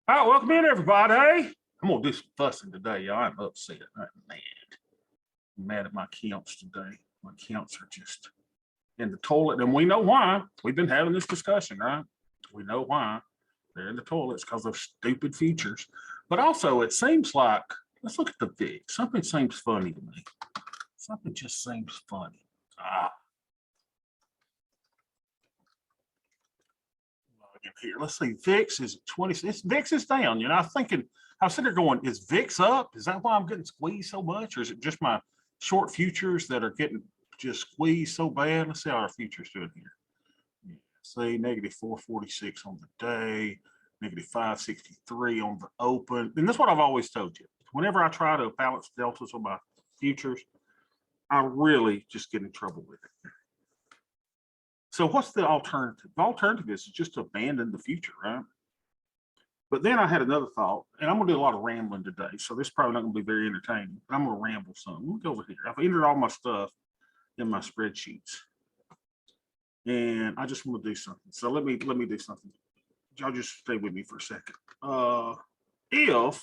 All right, welcome in, everybody. I'm gonna do some fussing today, y'all. I'm upset. I'm mad at my accounts today. My accounts are just in the toilet, and we know why. We've been having this discussion, right? We know why they're in the toilets because of stupid features. But also, it seems like let's look at the VIX. Something seems funny to me. Something just seems funny. Here, let's see. VIX is 20. VIX is down. You know, I was sitting there going, is VIX up? Is that why I'm getting squeezed so much, or is it just my short futures that are getting just squeezed so bad? Let's see how our futures doing here. Yeah, see, negative 446 on the day, negative 563 on the open. And that's what I've always told you. Whenever I try to balance deltas on my futures, I really just get in trouble with it. So what's the alternative? The alternative is just to abandon the future, right? But then I had another thought, and I'm going to do a lot of rambling today, so this is probably not going to be very entertaining, but I'm going to ramble some. Let me go over here. I've entered all my stuff in my spreadsheets, and I just want to do something. So let me do something. Y'all just stay with me for a second. If, let's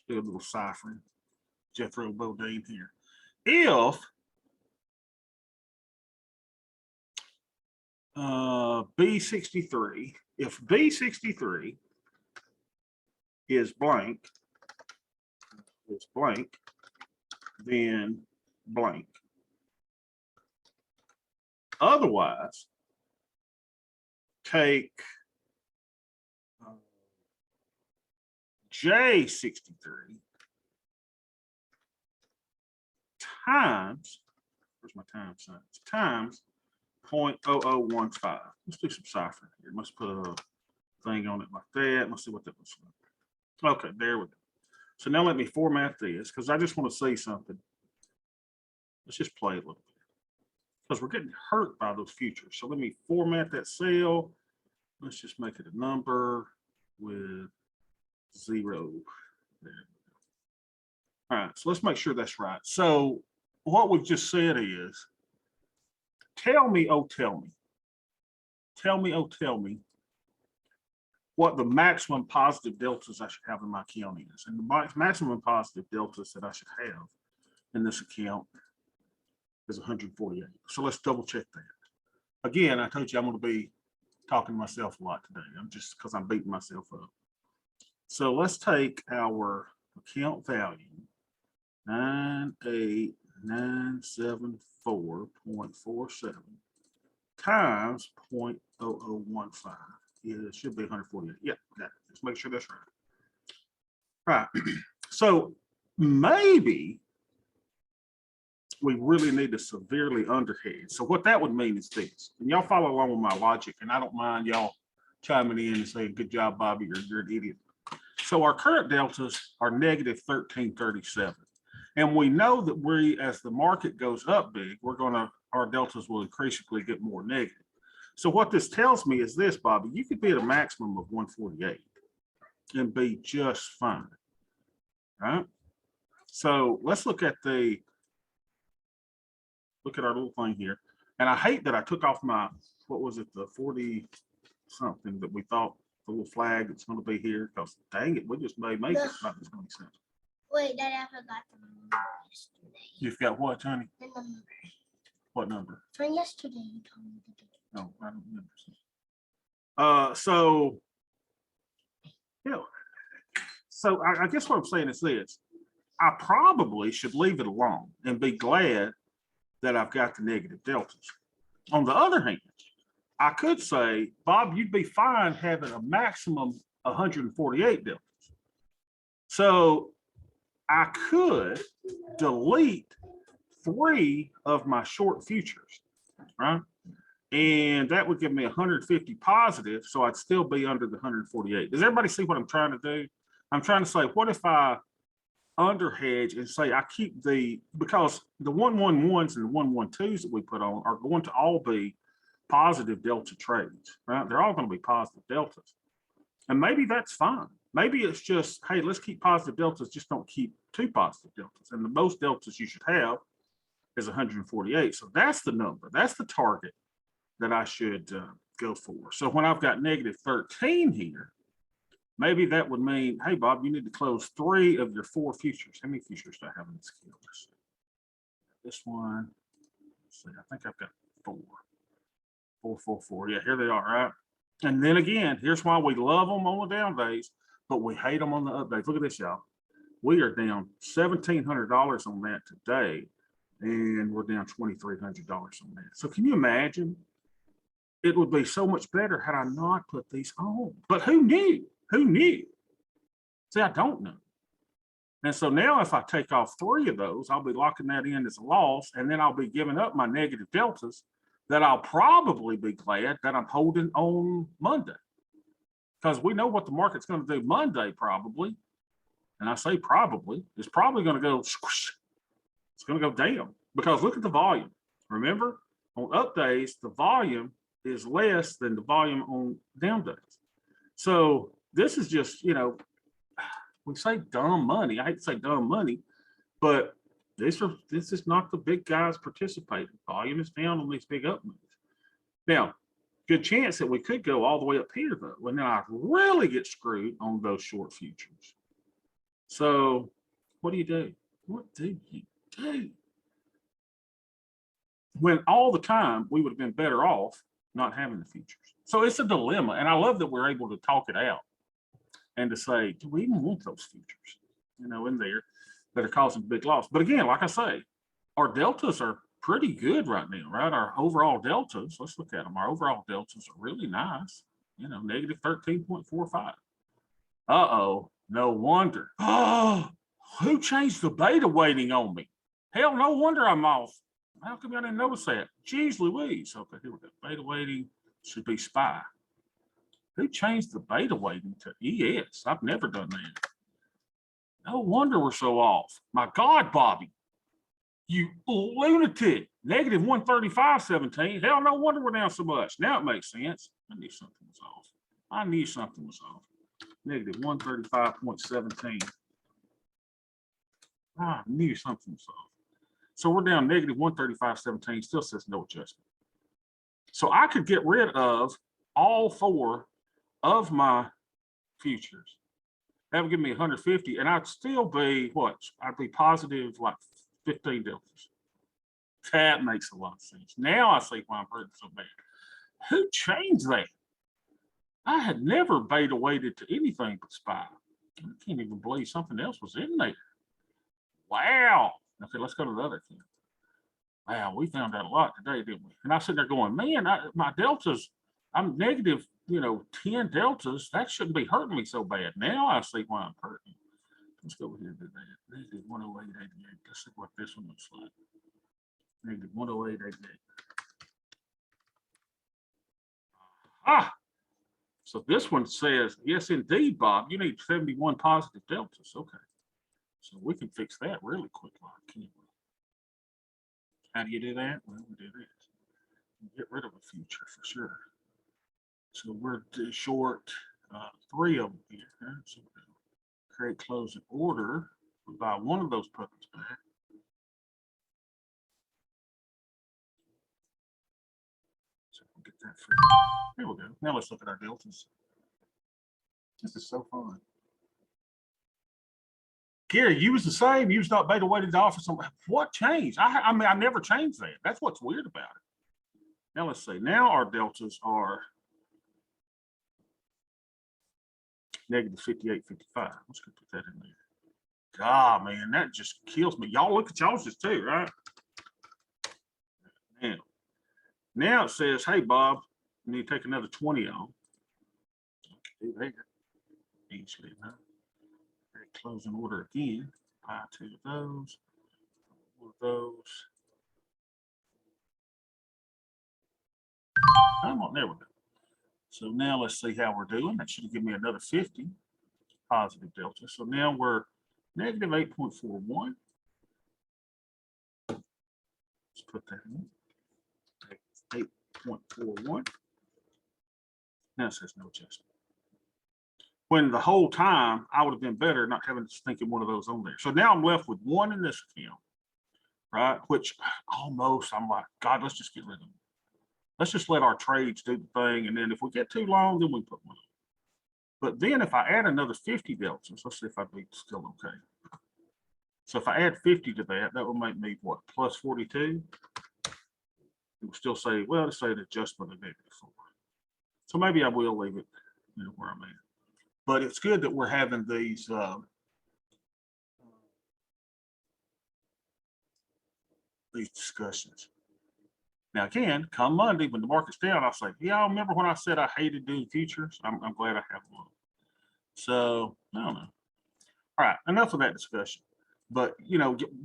do a little ciphering. Jethro Bodine here. If B63, if B63 is blank, then blank. Otherwise, take J63 times, where's my time signs, times 0.0015. Let's do some ciphering here. Let's put a thing on it like that. Let's see what that looks like. Okay, there we go. So now let me format this because I just want to see something. Let's just play a little bit because we're getting hurt by those futures. So let me format that cell. Let's just make it a number with 0 there. All right, so let's make sure that's right. So what we've just said is, tell me, oh, tell me. Tell me, oh, tell me what the maximum positive deltas I should have in my account is. And the maximum positive deltas that I should have in this account is 148. So let's double check that. Again, I told you I'm going to be talking to myself a lot today. I'm just because I'm beating myself up. So let's take our account value, 98974.47 times 0.0015. Yeah, it should be 148. Yeah, let's make sure that's right. Right. So maybe we really need to severely underhedge. So what that would mean is this, and y'all follow along with my logic, and I don't mind y'all chiming in and saying, good job, Bobby, you're an idiot. So our current deltas are negative 1337. And we know that as the market goes up big, our deltas will increasingly get more negative. So what this tells me is this, Bobby, you could be at a maximum of 148 and be just fine, right? So let's look at our little thing here. And I hate that I took off my, what was it, the 40 something that we thought the little flag that's going to be here, because dang it, we just may make it about this 20 cents. Wait, Dad, I forgot the number yesterday. You've got what, Tony? The number. What number? From yesterday, you told me to do it. No, I don't remember. So, you know, so I guess what I'm saying is this. I probably should leave it alone and be glad that I've got the negative deltas. On the other hand, I could say, Bob, you'd be fine having a maximum 148 deltas. So I could delete 3 of my short futures, right? And that would give me 150 positive, so I'd still be under the 148. Does everybody see what I'm trying to do? I'm trying to say, what if I underhedge and say I keep because the 111s and the 112s that we put on are going to all be positive delta trades, right? They're all going to be positive deltas. And maybe that's fine. Maybe it's just, hey, let's keep positive deltas, just don't keep 2 positive deltas. And the most deltas you should have is 148. So that's the number. That's the target that I should go for. So when I've got negative 13 here, maybe that would mean, hey, Bob, you need to close 3 of your 4 futures. How many futures do I have in this queue? Let's see. This one, let's see, I think I've got 4. 4, 4, 4. Yeah, here they are, right? And then again, here's why we love them on the down days, but we hate them on the up days. Look at this, y'all. We are down $1,700 on that today, and we're down $2,300 on that. So can you imagine? It would be so much better had I not put these on. But who knew? Who knew? See, I don't know. And so now if I take off 3 of those, I'll be locking that in as a loss, and then I'll be giving up my negative deltas that I'll probably be glad that I'm holding on Monday. Because we know what the market's going to do Monday probably. And I say probably, it's probably going to go squish. It's going to go down because look at the volume. Remember, on up days, the volume is less than the volume on down days. So this is just, we say dumb money. I hate to say dumb money, but this is not the big guys participating. Volume is down on these big up moves. Now, good chance that we could go all the way up here though, and then I really get screwed on those short futures. So what do you do? What do you do? When all the time we would have been better off not having the futures. So it's a dilemma. And I love that we're able to talk it out and to say, do we even want those futures, in there that are causing big loss? But again, like I say, our deltas are pretty good right now, right? Our overall deltas, let's look at them. Our overall deltas are really nice, negative 13.45. Uh-oh, no wonder. Oh, who changed the beta weighting on me? Hell, no wonder I'm off. How come I didn't notice that? Jeez Louise. Okay, here we go. Beta weighting should be SPY. Who changed the beta weighting to ES? I've never done that. No wonder we're so off. My God, Bobby, you lunatic. Negative 135.17. Hell, no wonder we're down so much. Now it makes sense. I knew something was off. I knew something was off. Negative 135.17. I knew something was off. So we're down negative 135.17, still says no adjustment. So I could get rid of all 4 of my futures. That would give me 150, and I'd still be what? I'd be positive like 15 deltas. That makes a lot of sense. Now I see why I'm hurting so bad. Who changed that? I had never beta weighted to anything but SPY. I can't even believe something else was in there. Wow. Okay, let's go to the other thing. Wow, we found out a lot today, didn't we? And I sit there going, man, my deltas, I'm negative, 10 deltas. That shouldn't be hurting me so bad. Now I see why I'm hurting. Let's go over here to that. Negative 108.88. Let's see what this one looks like. Negative 108.88. Ah, so this one says, yes, indeed, Bob, you need 71 positive deltas. Okay. So we can fix that really quick, can't we? How do you do that? Well, we do this. Get rid of a future for sure. So we're short 3 of them here. Huh? So we'll create closing order. We'll buy one of those puppies back. So we'll get that free. There we go. Now let's look at our deltas. This is so fun. Gary, you was the same. You was not beta weighted to offer some. What changed? I mean, I never changed that. That's what's weird about it. Now let's see. Now our deltas are negative 58.55. Let's go put that in there. God, man, that just kills me. Y'all look at y'all's just too, right? Now it says, hey, Bob, you need to take another 20 on. Okay, there. Easily enough. Closing order again. Buy 2 of those. 1 of those. Come on, there we go. So now let's see how we're doing. That should give me another 50 positive delta. So now we're negative 8.41. Let's put that in. 8.41. Now it says no adjustment. When the whole time I would have been better not having to think of one of those on there. So now I'm left with 1 in this account, right? Which almost I'm like, God, let's just get rid of them. Let's just let our trades do the thing. And then if we get too long, then we put one on. But then if I add another 50 deltas, let's see if I'd be still okay. So if I add 50 to that, that would make me what, plus 42? It would still say, well, let's say an adjustment of -4. So maybe I will leave it, where I'm at. But it's good that we're having these discussions. Now, again, come Monday when the market's down, I'll say, yeah, I remember when I said I hated doing futures. I'm glad I have one. So I don't know. All right, enough of that discussion. But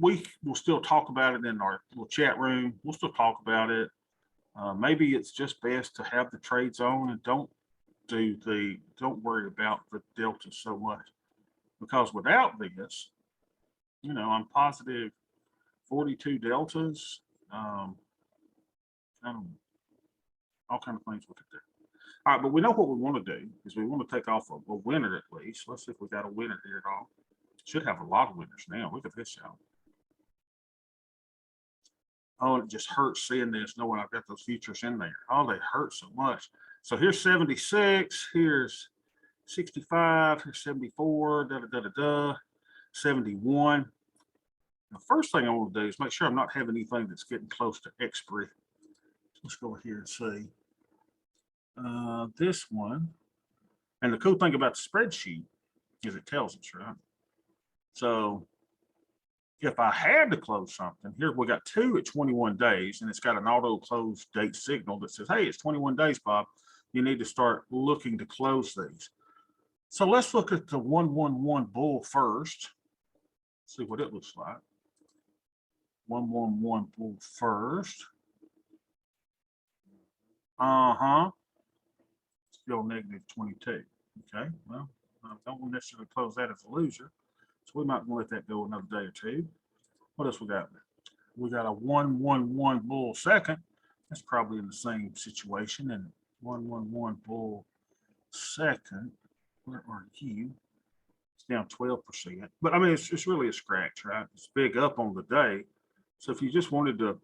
we will still talk about it in our little chat room. We'll still talk about it. Maybe it's just best to have the trades on and don't worry about the delta so much, because without this, I'm positive 42 deltas. I don't know, all kind of things we could do. All right, but we know what we want to do is we want to take off a winner at least. Let's see if we got a winner here at all. Should have a lot of winners now. Look at this, y'all. Oh, it just hurts seeing this, knowing I've got those futures in there. Oh, they hurt so much. So here's 76, here's 65, here's 74, 71. The first thing I want to do is make sure I'm not having anything that's getting close to expiry. Let's go here and see. This one. And the cool thing about the spreadsheet is it tells us, right? So if I had to close something, here we got 2 at 21 days, and it's got an auto close date signal that says, hey, it's 21 days, Bob. You need to start looking to close these. So let's look at the 111 bull first. See what it looks like. 111 bull first. Still negative 22. Okay, well, I don't necessarily close that as a loser. So we might let that go another day or two. What else we got? We got a 111 bull second. That's probably in the same situation. And 111 bull second. Where are you? It's down 12%. But I mean, it's really a scratch, right? It's big up on the day. So if you just wanted to,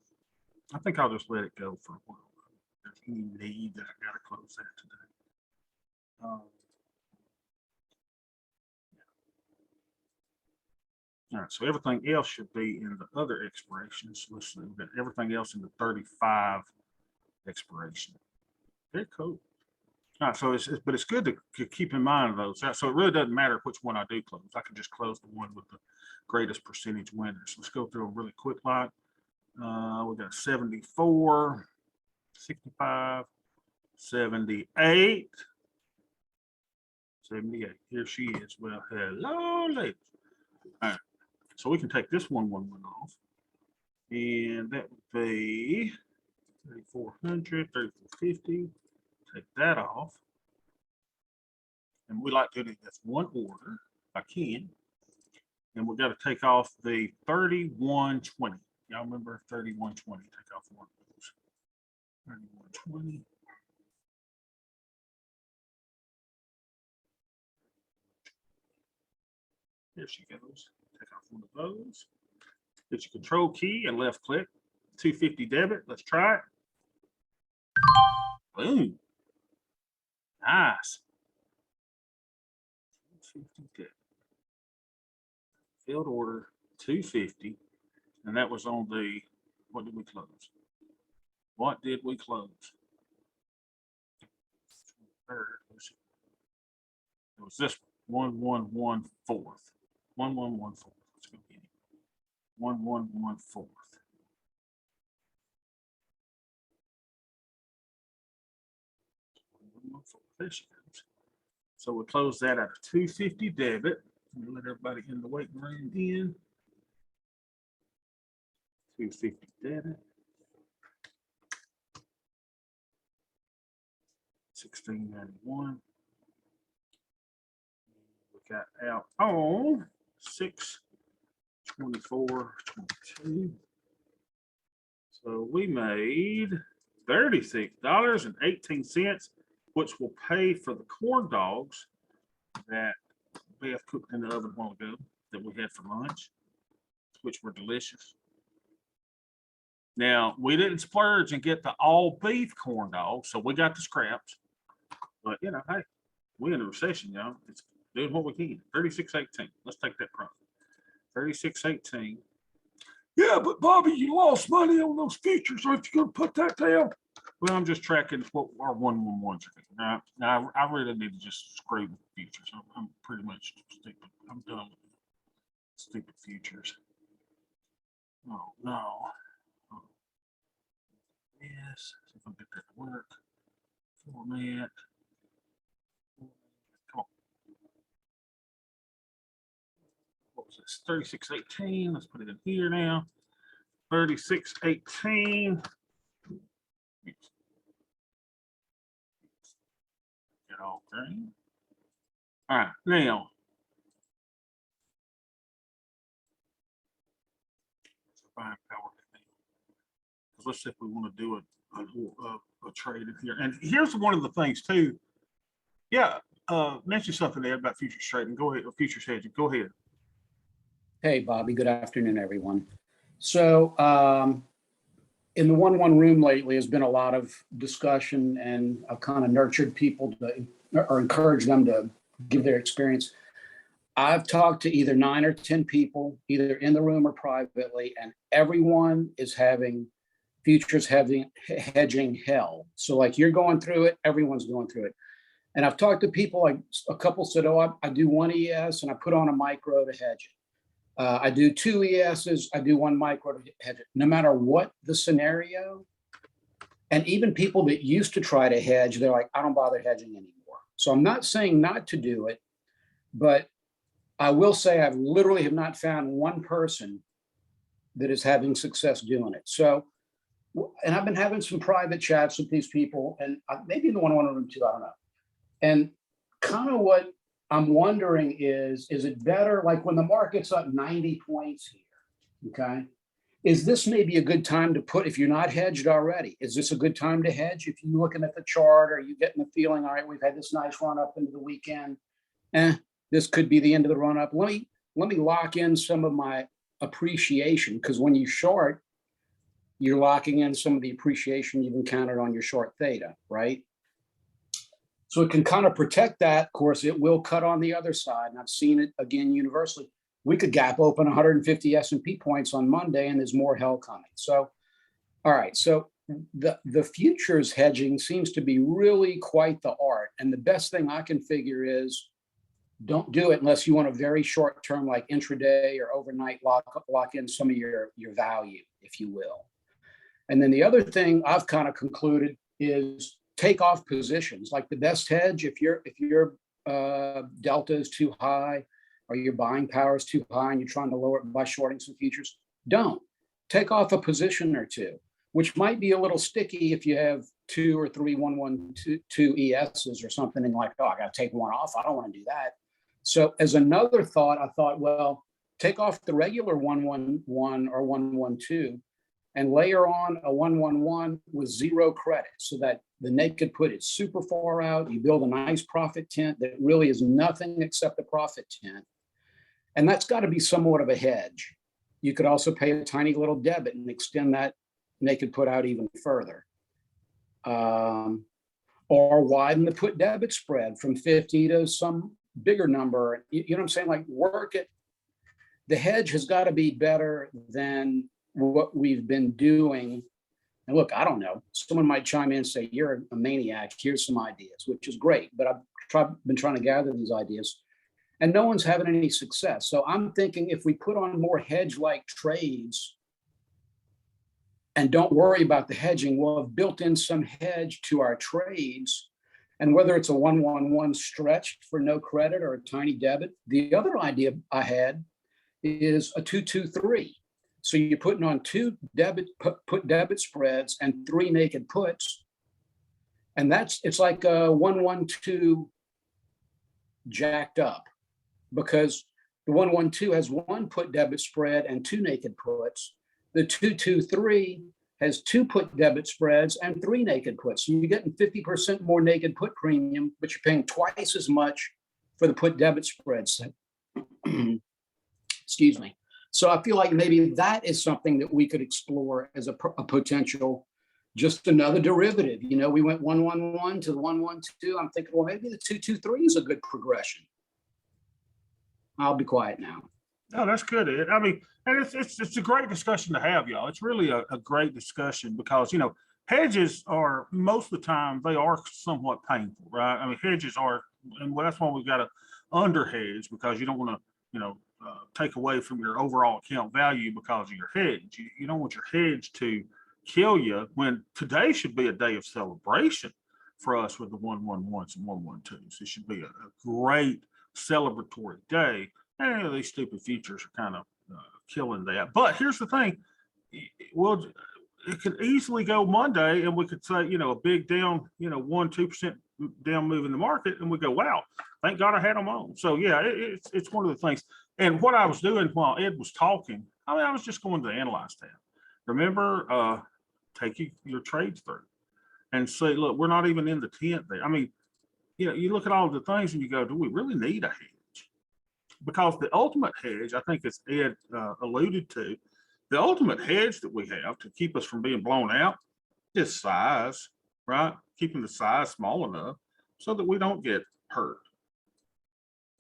I think I'll just let it go for a while. There's any need that I got to close that today. All right, so everything else should be in the other expirations. Let's see, we've got everything else in the 35 expiration. Very cool. All right, so but it's good to keep in mind those. So it really doesn't matter which one I do close. I can just close the one with the greatest percentage winners. Let's go through them really quick. Like we got 74, 65, 78, 78. Here she is. Well, hello, ladies. All right. So we can take this one off, and that would be 3,400, 3,450. Take that off, and we like to do that's one order if I can. And we've got to take off the 3120. Y'all remember 3120? Take off one of those. 3120. There she goes. Take off one of those. Hit your control key and left click. 250 debit. Let's try it. Boom. Nice. 250 debit. Field order 250. And that was on the, what did we close? What did we close? It was this one. 1114. 1114. Let's go get it. 1114. There she goes. So we'll close that at a 250 debit. Let everybody in the waiting room in. 250 debit. 1691. We got out on 6/24/22. So we made $36.18, which will pay for the corn dogs that Beth cooked in the oven a while ago that we had for lunch, which were delicious. Now, we didn't splurge and get the all beef corn dog, so we got the scraps. But you know, hey, we're in a recession, y'all. It's doing what we can. 36.18. Let's take that profit. 36.18. Yeah, but Bobby, you lost money on those futures. Aren't you going to put that down? Well, I'm just tracking what our 111s are doing. Now, I really need to just screw with futures. I'm pretty much stupid. I'm done with stupid futures. Oh, no. Oh. Yes. See if I can get that to work. Format. Come on. What was this? 36.18. Let's put it in here now. 36.18. Get all green. All right, now. Buying power. Because let's see if we want to do a trade in here. And here's one of the things too. Yeah, mention something there about futures trading. Go ahead, or futures hedging. Go ahead. Hey, Bobby. Good afternoon, everyone. So in the 1-1 room lately has been a lot of discussion, and I've kind of nurtured people to, or encouraged them to give their experience. I've talked to either 9 or 10 people, either in the room or privately, and everyone is having futures hedging hell. So like you're going through it, everyone's going through it. And I've talked to people, like a couple said, oh, I do 1 ES and I put on a micro to hedge it. I do 2 ESs, I do 1 micro to hedge it. No matter what the scenario, and even people that used to try to hedge, they're like, I don't bother hedging anymore. So I'm not saying not to do it, but I will say I've literally have not found one person that is having success doing it. So, and I've been having some private chats with these people, and maybe in the 1-on-1 room too, I don't know. And kind of what I'm wondering is it better, like when the market's up 90 points here, okay? Is this maybe a good time to put, if you're not hedged already, is this a good time to hedge? If you're looking at the chart or you getting the feeling, all right, we've had this nice run up into the weekend, this could be the end of the run up. Let me lock in some of my appreciation, because when you short, you're locking in some of the appreciation you've encountered on your short theta, right? So it can kind of protect that. Of course, it will cut on the other side. And I've seen it again universally. We could gap open 150 S&P points on Monday and there's more hell coming. So, all right. So the futures hedging seems to be really quite the art. And the best thing I can figure is don't do it unless you want a very short term, like intraday or overnight lock in some of your value, if you will. And then the other thing I've kind of concluded is take off positions. Like the best hedge, if your delta is too high or your buying power is too high and you're trying to lower it by shorting some futures, don't. Take off a position or two, which might be a little sticky if you have 2 or 3 1-1-2 ESs or something, and like, oh, I got to take one off. I don't want to do that. So as another thought, I thought, well, take off the regular 1-1-1 or 1-1-2 and layer on a 1-1-1 with 0 credit, so that the naked put is super far out. You build a nice profit tent that really is nothing except a profit tent. And that's got to be somewhat of a hedge. You could also pay a tiny little debit and extend that naked put out even further. Or widen the put debit spread from 50 to some bigger number. You know what I'm saying? Like, work it. The hedge has got to be better than what we've been doing. And look, I don't know. Someone might chime in and say, you're a maniac. Here's some ideas, which is great. But I've been trying to gather these ideas and no one's having any success. So I'm thinking if we put on more hedge-like trades and don't worry about the hedging, we'll have built in some hedge to our trades. And whether it's a 1-1-1 stretched for no credit or a tiny debit. The other idea I had is a 2-2-3. So you're putting on 2 put debit spreads and 3 naked puts. And it's like a 1-1-2 jacked up, because the 1-1-2 has 1 put debit spread and 2 naked puts. The 2-2-3 has 2 put debit spreads and 3 naked puts. So you're getting 50% more naked put premium, but you're paying twice as much for the put debit spreads. Excuse me. So I feel like maybe that is something that we could explore as a potential, just another derivative. You know, we went 1-1-1 to the 1-1-2. I'm thinking, well, maybe the 2-2-3 is a good progression. I'll be quiet now. No, that's good, Ed. I mean, and it's a great discussion to have, y'all. It's really a great discussion because, you know, hedges are most of the time they are somewhat painful, right? I mean, hedges are, and that's why we've got to under hedge because you don't want to, you know, take away from your overall account value because of your hedge. You don't want your hedge to kill you when today should be a day of celebration for us with the 1-1-1s and 1-1-2s. It should be a great celebratory day. And these stupid futures are kind of killing that. But here's the thing. Well, it could easily go Monday and we could say, you know, a big down, you know, 1-2% down move in the market. And we go, wow, thank God I had them on. So yeah, it's one of the things. And what I was doing while Ed was talking, I mean, I was just going to the analyze tab. Remember, take your trades through and say, look, we're not even in the tent there. I mean, you know, you look at all the things and you go, do we really need a hedge? Because the ultimate hedge, I think as Ed alluded to, the ultimate hedge that we have to keep us from being blown out is size, right? Keeping the size small enough so that we don't get hurt.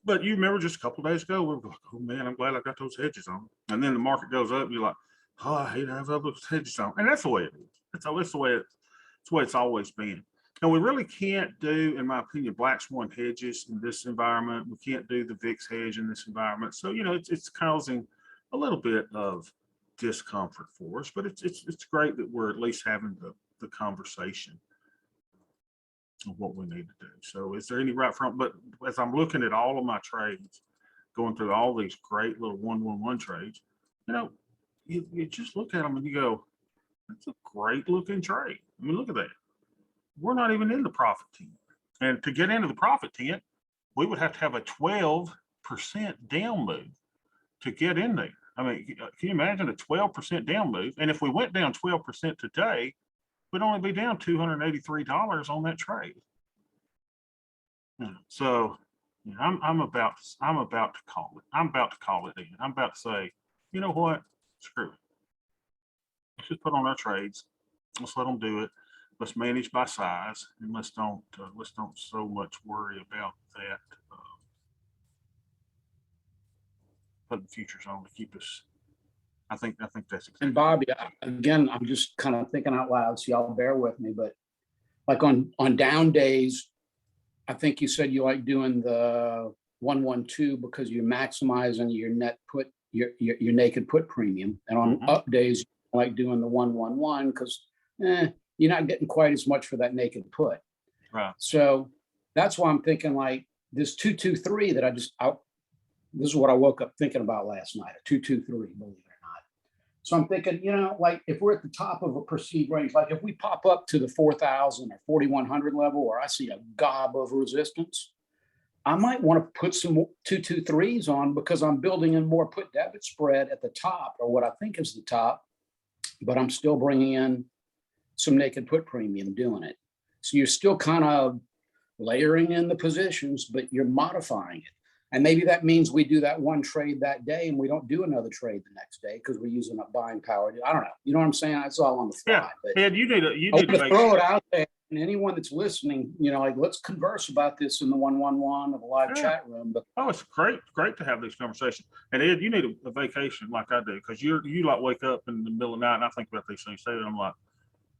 But you remember just a couple of days ago, we were like, oh man, I'm glad I got those hedges on. And then the market goes up and you're like, oh, I hate to have those hedges on. And that's the way it is. It's the way it's always been. And we really can't do, in my opinion, black swan hedges in this environment. We can't do the VIX hedge in this environment. So, you know, it's causing a little bit of discomfort for us, but it's great that we're at least having the conversation of what we need to do. So is there any right front? But as I'm looking at all of my trades, going through all these great little 1-1-1 trades, you know, you just look at them and you go, that's a great looking trade. I mean, look at that. We're not even in the profit tent. And to get into the profit tent, we would have to have a 12% down move to get in there. I mean, can you imagine a 12% down move? And if we went down 12% today, we'd only be down $283 on that trade. So you know, I'm about to call it. I'm about to call it in. I'm about to say, you know what? Screw it. Let's just put on our trades. Let's let them do it. Let's manage by size, and let's don't so much worry about that. Putting futures on to keep us. I think that's exactly. And Bobby, again, I'm just kind of thinking out loud, so y'all bear with me, but like on down days, I think you said you like doing the 1-1-2 because you're maximizing your net put, your naked put premium. And on up days, you like doing the 1-1-1 because you're not getting quite as much for that naked put. Right. So that's why I'm thinking like this 2-2-3 that this is what I woke up thinking about last night, a 2-2-3, believe it or not. So I'm thinking, you know, like if we're at the top of a perceived range, like if we pop up to the 4,000 or 4,100 level, or I see a gob of resistance, I might want to put some 2-2-3s on because I'm building in more put debit spread at the top, or what I think is the top, but I'm still bringing in some naked put premium doing it. So you're still kind of layering in the positions, but you're modifying it. And maybe that means we do that one trade that day and we don't do another trade the next day because we're using up buying power. I don't know. You know what I'm saying? It's all on the fly. Yeah. But Ed, you need to throw it out there. And anyone that's listening, you know, like let's converse about this in the 1-1-1 of a live chat room. But it's great to have these conversations. And Ed, you need a vacation like I do because you like wake up in the middle of the night and I think about these things too. And I'm like,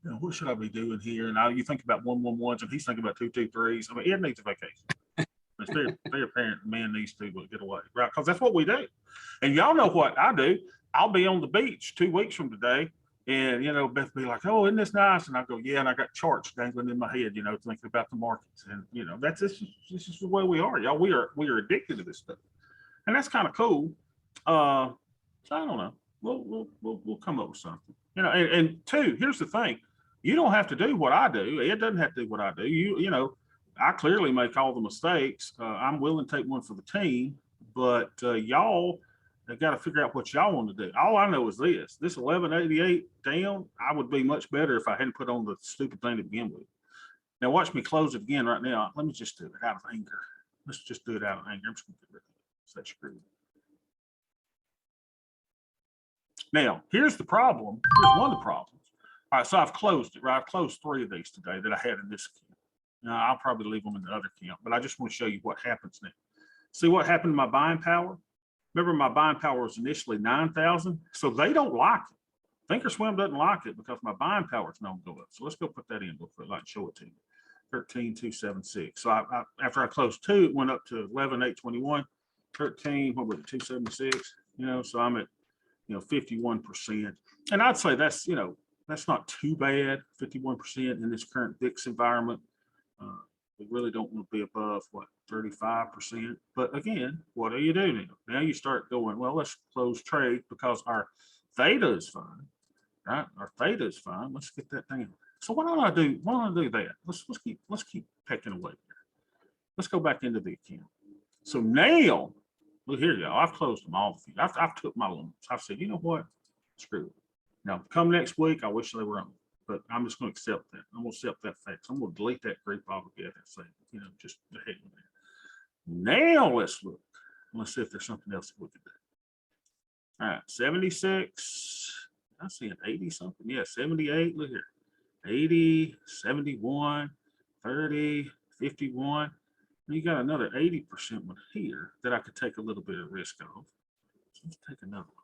you know, what should I be doing here? And now you think about 1-1-1s and he's thinking about 2-2-3s. I mean, Ed needs a vacation. It's very apparent the man needs to get away, right? Because that's what we do. And y'all know what I do. I'll be on the beach 2 weeks from today. And, you know, Beth be like, oh, isn't this nice? And I go, yeah. And I got charts dangling in my head, you know, thinking about the markets. And, you know, this is the way we are, y'all. We are addicted to this stuff. And that's kind of cool. So I don't know. We'll come up with something. You know, and two, here's the thing. You don't have to do what I do. Ed doesn't have to do what I do. You know, I clearly make all the mistakes. I'm willing to take one for the team, but y'all have got to figure out what y'all want to do. All I know is this 1188 down, I would be much better if I hadn't put on the stupid thing to begin with. Now watch me close it again right now. Let me just do it out of anger. Let's just do it out of anger. I'm just going to get rid of it. That's screwed. Now, here's the problem. Here's one of the problems. All right, so I've closed it, right? I've closed 3 of these today that I had in this account. Now, I'll probably leave them in the other account, but I just want to show you what happens now. See what happened to my buying power? Remember, my buying power was initially 9,000, so they don't like it. Thinkorswim doesn't like it because my buying power is not going to go up. So let's go put that in real quick. I'd like to show it to you. 13,276. So after I closed 2, it went up to 11,821. 13, what was it, 276? You know, so I'm at 51%. And I'd say that's that's not too bad. 51% in this current VIX environment. We really don't want to be above what 35%. But again, what do you do now? Now you start going, well, let's close trade because our theta is fine, right? Our theta is fine. Let's get that down. So why don't I do that? Let's keep pecking away here. Let's go back into the account. So now, look here, y'all. I've closed them all. I've took my limits. I've said, you know what? Screw it. Now, come next week, I wish they were on. But I'm just going to accept that. I'm going to accept that fact. I'm going to delete that group altogether and say, just the heck with that. Now let's look. Let's see if there's something else that we can do. All right, 76. I see an 80 something. Yeah, 78. Look here. 80, 71, 30, 51. You got another 80% one here that I could take a little bit of risk off. So let's take another one.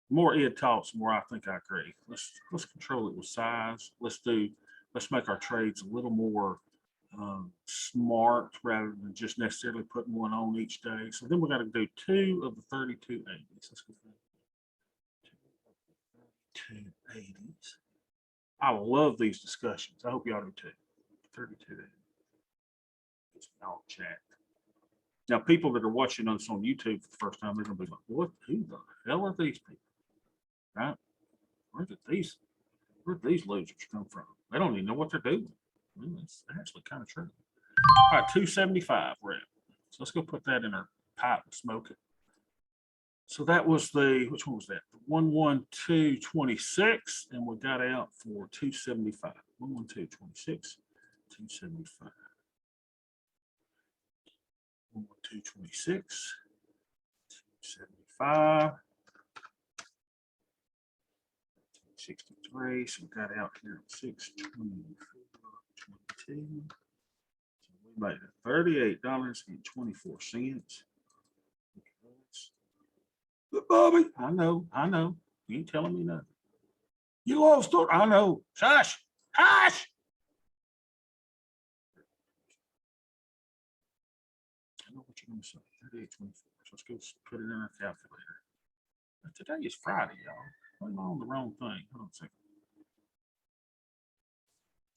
The more Ed talks, the more I think I agree. Let's control it with size. Let's make our trades a little more smart rather than just necessarily putting one on each day. So then we got to do 2 of the 32 80s. Let's go 2 80s. I love these discussions. I hope y'all do too. 32 80s. It's all chat. Now, people that are watching us on YouTube for the first time, they're gonna be like, "What? Who the hell are these people?" Right? Where did these losers come from? They don't even know what they're doing. It's actually kind of true. All right, 275 we're at. So let's go put that in our pipe and smoke it. So that was which one was that? The 11226, and we got out for 275. 11226, 275. 11226, 275. 63, so we got out here at 624.22. So we made it $38.24. But Bobby, I know, you ain't telling me nothing. You lost it. I know. Shush. I know what you're gonna say. 38.24. So let's go put it in our calculator. But today is Friday, y'all. I'm on the wrong thing. Hold on a second.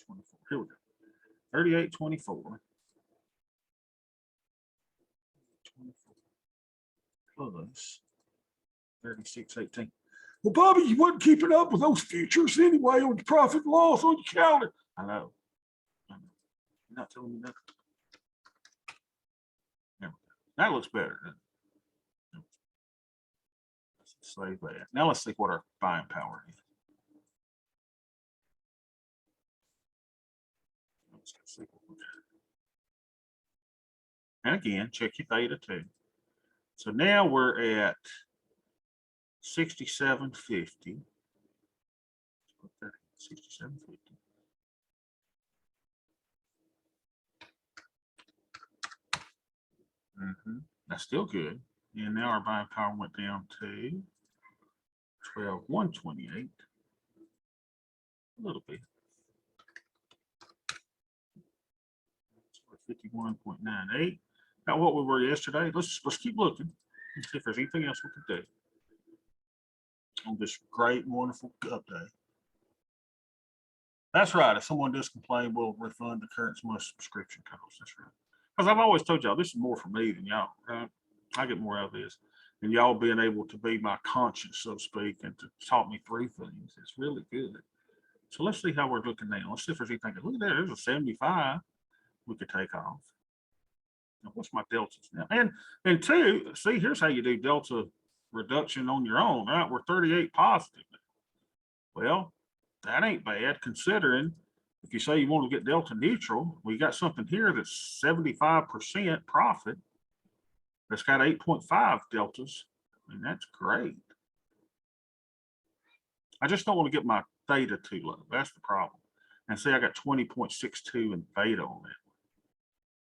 24. Here we go. 38.24. 24 plus 36.18. Well, Bobby, you wasn't keeping up with those futures anyway on the profit and loss on your calendar. I know. You're not telling me nothing. There we go. That looks better. Let's save that. Now let's see what our buying power is. Let's see what we got. And again, check your theta too. So now we're at 67.50. 67.50. That's still good. And now our buying power went down to 12.128. A little bit. 51.98. Now what we were yesterday. Let's keep looking. Let's see if there's anything else we could do on this great, wonderful update. That's right. If someone does complain, we'll refund the current month's subscription cost. That's right. Because I've always told y'all this is more for me than y'all, right? I get more out of this. And y'all being able to be my conscience, so to speak, and to talk me through things. It's really good. So let's see how we're looking now. Let's see if there's anything. Look at that. There's a 75 we could take off. Now, what's my deltas now? And 2, see, here's how you do delta reduction on your own, right? We're 38 positive. Well, that ain't bad considering if you say you want to get delta neutral, we got something here that's 75% profit. It's got 8.5 deltas, and that's great. I just don't want to get my theta too low. That's the problem. And see, I got 20.62 in theta on it.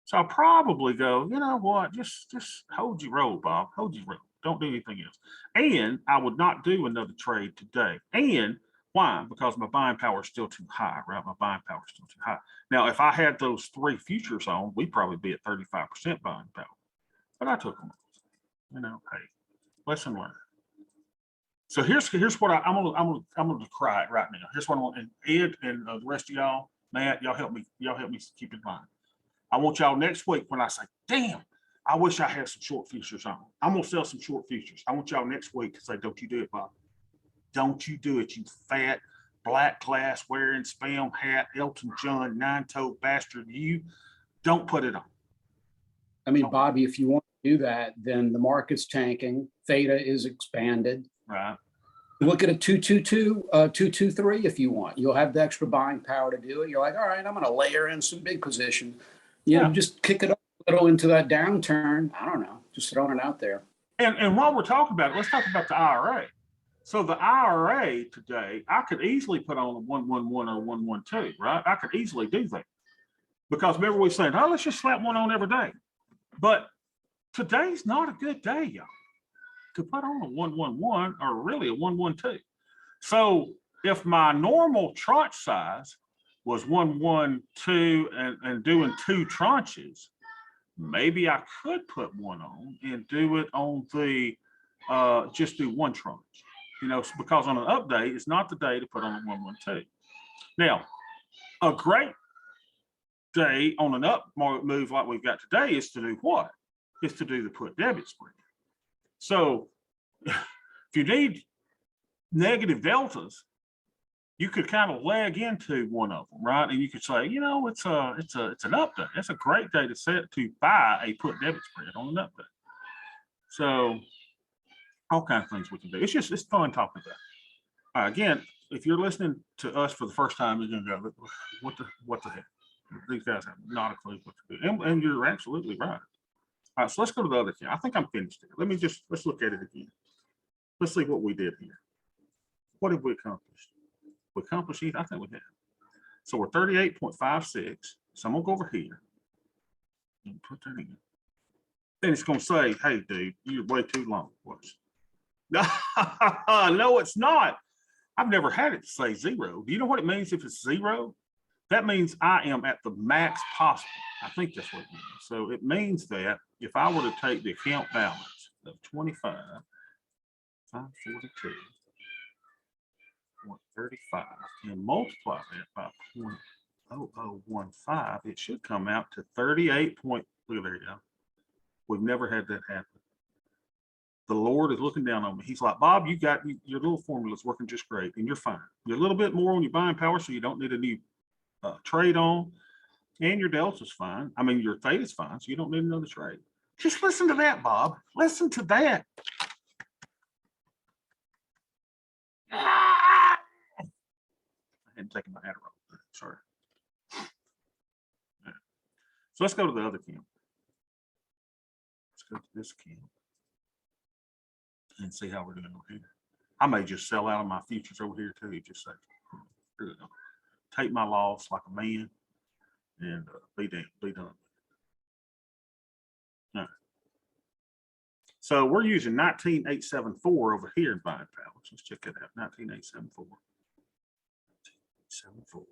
So I'll probably go, you know what, just hold your roll, Bob. Hold your roll. Don't do anything else. And I would not do another trade today. And why? Because my buying power is still too high, right? My buying power is still too high. Now, if I had those 3 futures on, we'd probably be at 35% buying power. But I took them off. You know, hey, lesson learned. So here's what I'm gonna decry it right now. Here's what I want, and Ed and the rest of y'all, Matt, y'all help me keep in mind. I want y'all next week when I say, damn, I wish I had some short futures on. I'm gonna sell some short futures. I want y'all next week to say, don't you do it, Bob. Don't you do it, you fat, black glass wearing, spam hat, Elton John, 9-toed bastard. You don't put it on. I mean, Bobby, if you want to do that, then the market's tanking, theta is expanded. Right. Look at a 222, 223 if you want. You'll have the extra buying power to do it. You're like, all right, I'm going to layer in some big position. You know, just kick it up a little into that downturn. I don't know, just throwing it out there. And while we're talking about it, let's talk about the IRA. So the IRA today, I could easily put on a 111 or 112, right? I could easily do that. Because remember we said, oh, let's just slap one on every day. But today's not a good day, y'all, to put on a 111 or really a 112. So if my normal tranche size was 112 and doing 2 tranches, maybe I could put one on and do it on the just do 1 tranche. You know, because on an up day, it's not the day to put on a 112. Now, a great day on an up move like we've got today is to do what? Is to do the put debit spread. So if you need negative deltas, you could kind of leg into one of them, right? And you could say, you know, it's an up day. It's a great day to buy a put debit spread on an up day. So all kinds of things we can do. It's fun talking about it. Again, if you're listening to us for the first time, you're gonna go, what the heck? These guys have not a clue what to do. And you're absolutely right. All right, so let's go to the other thing. I think I'm finished here. Let's look at it again. Let's see what we did here. What have we accomplished? We accomplished it. I think we have. So we're 38.56. So I'm gonna go over here and put that in. Then it's gonna say, hey, dude, you're way too long. Watch. No, it's not. I've never had it say 0. Do you know what it means if it's 0? That means I am at the max possible. I think that's what it means. So it means that if I were to take the account balance of 25,542.35 and multiply that by 0.0015, it should come out to 38. Look at there you go. We've never had that happen. The Lord is looking down on me. He's like, Bob, you got your little formula's working just great, and you're fine. You're a little bit more on your buying power, so you don't need a new trade on, and your delta's fine. I mean, your theta's fine, so you don't need another trade. Just listen to that, Bob. Listen to that. I hadn't taken my Adderall. Sorry. Yeah. So let's go to the other camp. Let's go to this camp and see how we're doing over here. I may just sell out of my futures over here too. Just say, take my loss like a man and be done. All right. So we're using 19,874 over here in buying power. Let's check that out. 19,874. 19,874.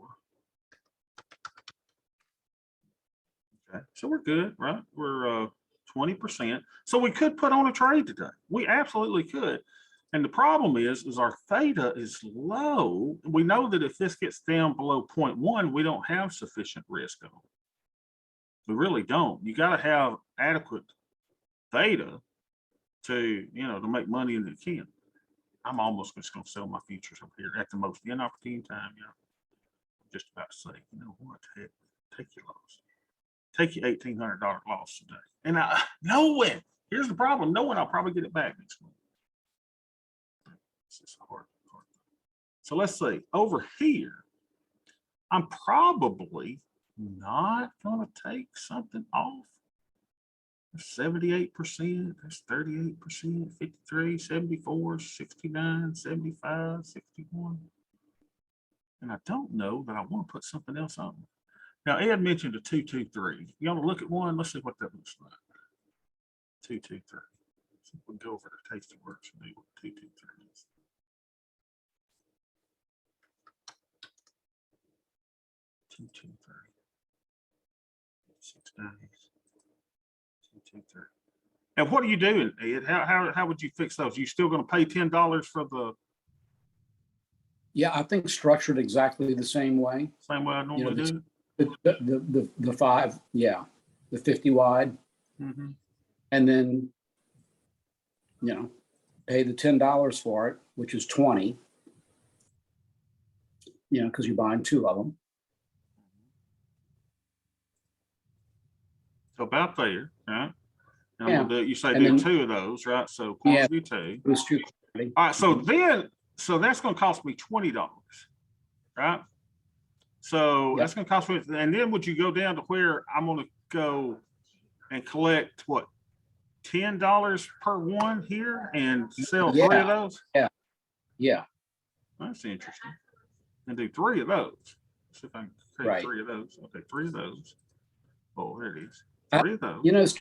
Okay, so we're good, right? We're 20%. So we could put on a trade today. We absolutely could. And the problem is our theta is low. We know that if this gets down below 0.1, we don't have sufficient risk on it. We really don't. You got to have adequate theta to, you know, to make money in the account. I'm almost just going to sell my futures up here at the most inopportune time. You know, I'm just about to say, you know what, heck, take your loss. Take your $1,800 loss today. And knowing, here's the problem, knowing I'll probably get it back next month. This is hard. So let's see, over here, I'm probably not going to take something off. 78%, that's 38%, 53, 74, 69, 75, 61. And I don't know that I want to put something else on. Now, Ed mentioned a 223. You want to look at one? Let's see what that looks like. 223. So we'll go over to Tasty Works and do what 223 is. Two, two, three. 6 days. 223. And what are you doing, Ed? How would you fix those? You still going to pay $10 for the Yeah, I think structured exactly the same way. same way I normally do? The 5, yeah, the 50 wide, Mhm. and then, pay the $10 for it, which is 20. Because you're buying 2 of them. So about there, right? And Yeah. we'll do, you say And do then- 2 of those, right? So Yeah. quantity 2. It was 2. All right, so then, so that's gonna cost me $20, right? So Yep. that's gonna cost me, and then would you go down to where I'm gonna go and collect what? $10 per one here and sell 3 Yeah. of those? Yeah, That's interesting. And do 3 of those. See if I can create Right. 3 of those. Okay, 3 of those. Oh, there it is. Uh, 3 of those.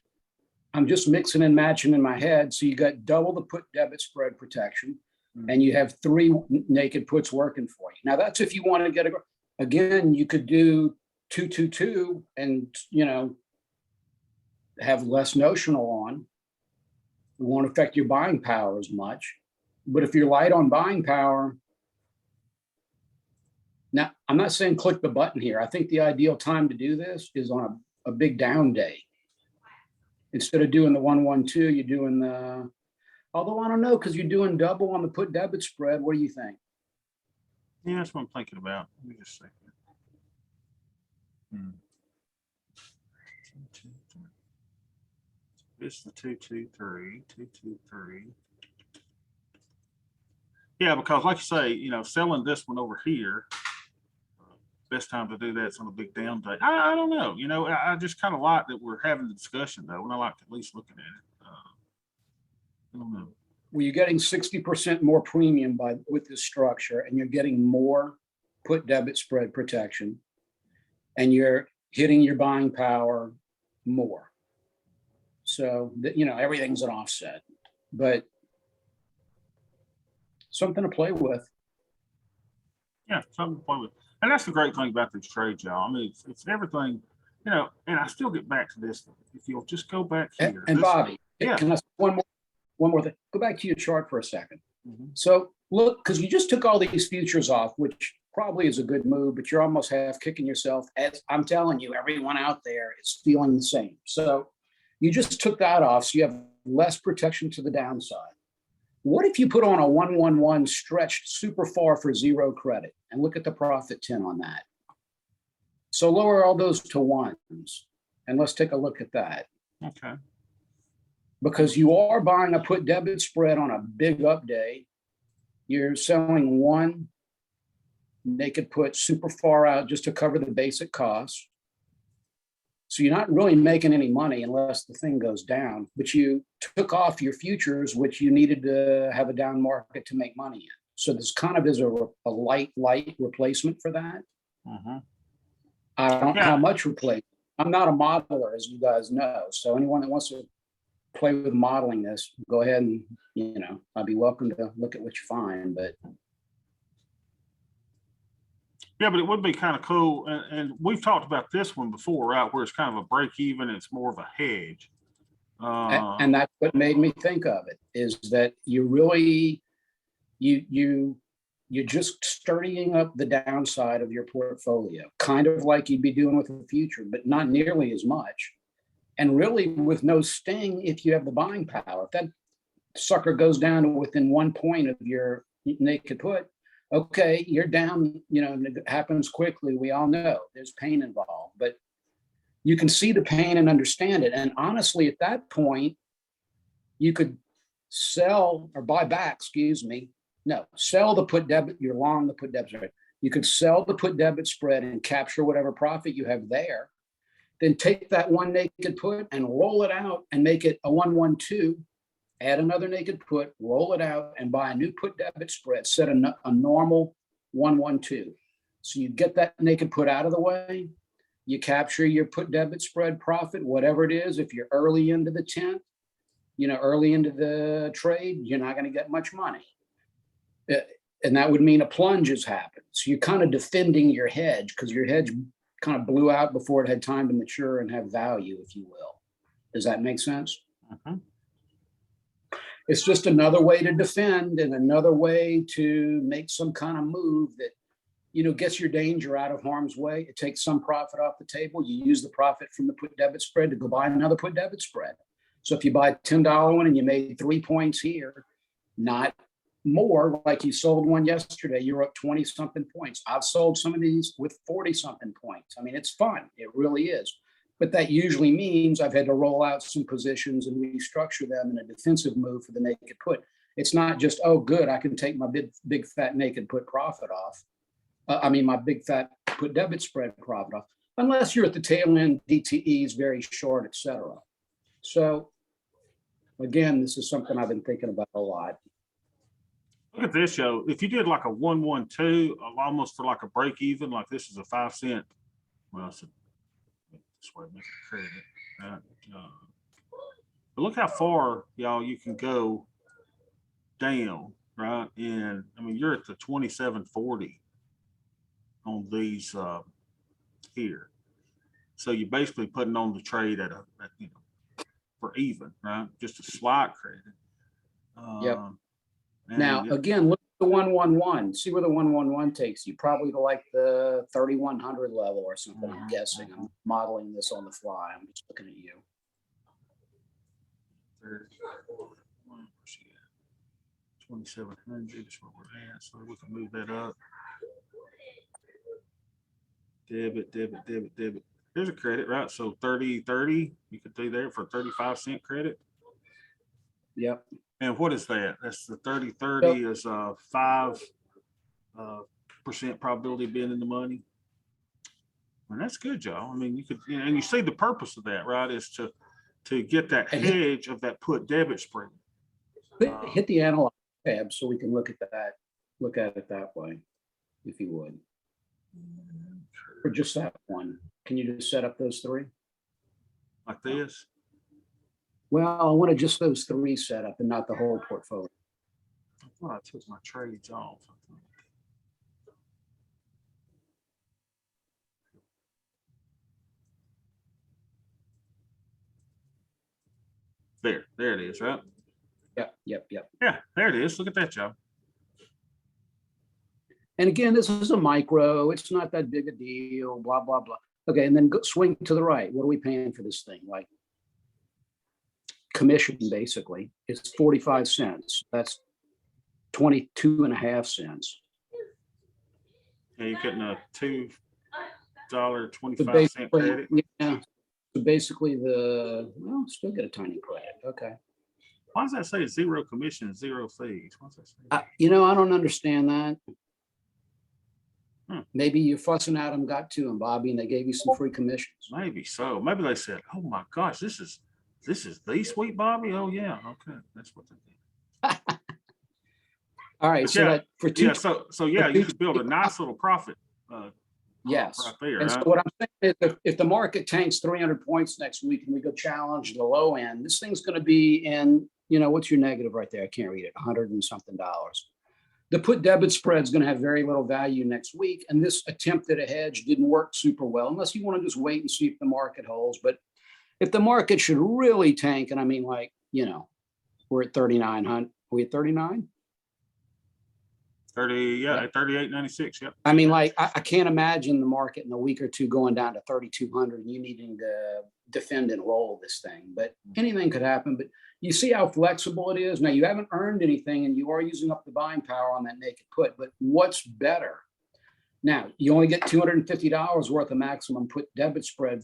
I'm just mixing and matching in my head. So you got double the put debit spread protection, Mhm. and you have 3 naked puts working for you. Now that's if you want to get again, you could do 222 and, have less notional on. It won't affect your buying power as much. But if you're light on buying power, now I'm not saying click the button here. I think the ideal time to do this is on a big down day. Instead of doing the 112, you're doing although I don't know, because you're doing double on the put debit spread. What do you think? Yeah, that's what I'm thinking about. Let me just say. This is the 223, 223. Yeah, because like you say, selling this one over here, best time to do that's on a big down day. I don't know. I just kind of like that we're having the discussion though, and I like at least looking at it. I don't know. Well, you're getting 60% more premium with this structure, and you're getting more put debit spread protection, and you're hitting your buying power more. So everything's an offset, but something to play with. Yeah, something to play with. And that's the great thing about these trades, y'all. I mean, it's everything, and I still get back to this. If you'll just go back here. And Bobby, Yeah. can I say one more thing? Go back to your chart for a second. Mhm. So look, because you just took all these futures off, which probably is a good move, but you're almost half kicking yourself. As I'm telling you, everyone out there is feeling the same. So you just took that off, so you have less protection to the downside. What if you put on a 111 stretched super far for 0 credit and look at the profit 10 on that? So lower all those to 1s, and let's take a look at that. Okay. Because you are buying a put debit spread on a big up day. You're selling 1 naked put super far out just to cover the basic costs. So you're not really making any money unless the thing goes down, but you took off your futures, which you needed to have a down market to make money in. So this kind of is a light replacement for that. Mhm. I don't know Yeah. how much replacement. I'm not a modeler, as you guys know. So anyone that wants to play with modeling this, go ahead and, I'd be welcome to look at what you find, but Yeah, but it would be kind of cool. And we've talked about this one before, right? Where it's kind of a break even. It's more of a hedge. and that's what made me think of it, is that you really, you're just sturdying up the downside of your portfolio, kind of like you'd be doing with the future, but not nearly as much. And really with no sting if you have the buying power. If that sucker goes down to within 1 point of your naked put, okay, you're down, it happens quickly. We all know there's pain involved, but you can see the pain and understand it. And honestly, at that point, you could sell or buy back, sell the put debit, you're long the put debit spread. You could sell the put debit spread and capture whatever profit you have there. then take that one naked put and roll it out and make it a 1-1-2, add another naked put, roll it out and buy a new put debit spread, set a normal 1-1-2. So you get that naked put out of the way, you capture your put debit spread profit, whatever it is. If you're early into the 10th, early into the trade, you're not going to get much money. And that would mean a plunge has happened. So you're kind of defending your hedge because your hedge kind of blew out before it had time to mature and have value, if you will. Does that make sense? Mhm. It's just another way to defend and another way to make some kind of move that, gets your danger out of harm's way. It takes some profit off the table. You use the profit from the put debit spread to go buy another put debit spread. So if you buy a $10 one and you made 3 points here, not more, like you sold one yesterday, you're up 20 something points. I've sold some of these with 40 something points. I mean, it's fun. It really is. But that usually means I've had to roll out some positions and restructure them in a defensive move for the naked put. It's not just, oh, good, I can take my big fat naked put profit off. My big fat put debit spread profit off, unless you're at the tail end, DTEs, very short, et cetera. So again, this is something I've been thinking about a lot. Look at this, Joe. If you did like a 1-1-2, almost for like a break even, like this is a 5 cent. Well, it's this way, make it credit. But look how far, y'all, you can go down, right? And I mean, you're at the 27.40 on these here. So you're basically putting on the trade at for even, right? Just a slight credit. Yep. And Now, again, look at the 1-1-1. See where the 1-1-1 takes you. Probably to like the 3,100 level or something. I'm guessing. I'm modeling this on the fly. I'm just looking at you. 2,700 is where we're at, so we can move that up. Debit. There's a credit, right? So 30, you could do there for 35 cent credit. Yep. And what is that? That's the 30 is 5% probability of being in the money. And that's good, Joe. I mean, you could, and you see the purpose of that, right? Is to get that hedge of that put debit spread. Hit the analog tab so we can look at it that way, if you would. Or just that one. Can you just set up those three? Like this? Well, I want to just those three set up and not the whole portfolio. I thought I took my trades off. There it is, right? Yep. Yeah, there it is. Look at that, Joe. And again, this is a micro. It's not that big a deal, blah, blah, blah. Okay, and then swing to the right. What are we paying for this thing? Like commission, basically. It's 45 cents. That's 22.5 cents. Yeah, you're getting a $2.25 credit. Yeah. So basically still get a tiny credit. Okay. Why does that say zero commission, zero fees? What's that say? I don't understand that. Maybe you're fussing at them, got to them, Bobby, and they gave you some free commissions. Maybe so. Maybe they said, "Oh my gosh, this is the sweet Bobby." Oh yeah, okay, that's what they did. All right, But so yeah, that for two, yeah, so yeah, you could build a nice little profit. yes. Right there. And so Right? what I'm saying is, if the market tanks 300 points next week and we go challenge the low end, this thing's going to be in, what's your negative right there? I can't read it. $100 and something. The put debit spread is going to have very little value next week. And this attempt at a hedge didn't work super well, unless you want to just wait and see if the market holds. But if the market should really tank, and I mean, like, we're at 3,900. Are we at 39? 30, yeah, at 38.96. Yep. I mean, like, I can't imagine the market in a week or two going down to 3,200 and you needing to defend and roll this thing. But anything could happen. But you see how flexible it is. Now, you haven't earned anything and you are using up the buying power on that naked put. But what's better? Now, you only get $250 worth of maximum put debit spread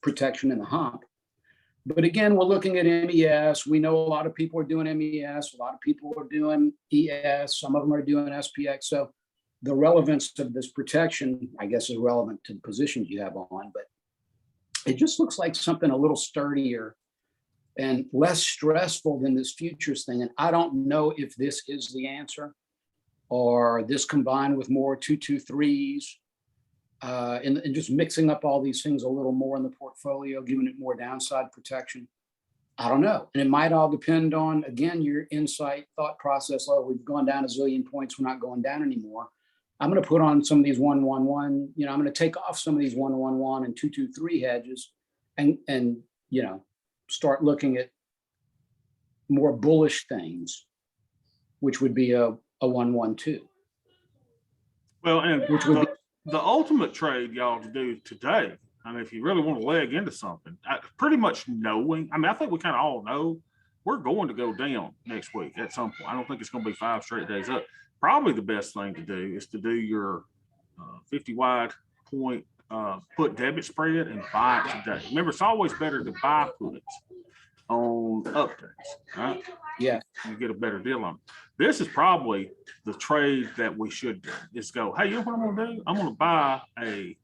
protection in the hump. But again, we're looking at MES. We know a lot of people are doing MES. A lot of people are doing ES. Some of them are doing SPX. So the relevance of this protection, I guess, is relevant to the positions you have on. But it just looks like something a little sturdier and less stressful than this futures thing. And I don't know if this is the answer or this combined with more 2-2-3s and just mixing up all these things a little more in the portfolio, giving it more downside protection. I don't know. And it might all depend on, again, your insight, thought process. Oh, we've gone down a zillion points. We're not going down anymore. I'm going to put on some of these 1-1-1, I'm going to take off some of these 1-1-1 and 2-2-3 hedges and, start looking at more bullish things, which would be a 1-1-2. Well, and Which would be- the ultimate trade y'all to do today, I mean, if you really want to leg into something, pretty much knowing, I think we kind of all know we're going to go down next week at some point. I don't think it's going to be 5 straight days up. Probably the best thing to do is to do your 50 wide point put debit spread and buy it today. Remember, it's always better to buy puts on updates, right? Yeah. You get a better deal on it. This is probably the trade that we should do, is go, hey, you know what I'm going to do? I'm going to buy a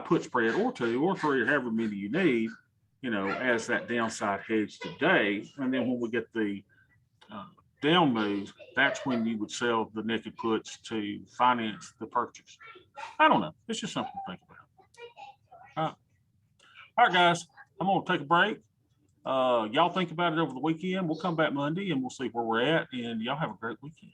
put spread or 2 or 3 or however many you need, as that downside hedge today. And then when we get the down move, that's when you would sell the naked puts to finance the purchase. I don't know. It's just something to think about. All right, guys, I'm going to take a break. Y'all think about it over the weekend. We'll come back Monday and we'll see where we're at. And y'all have a great weekend.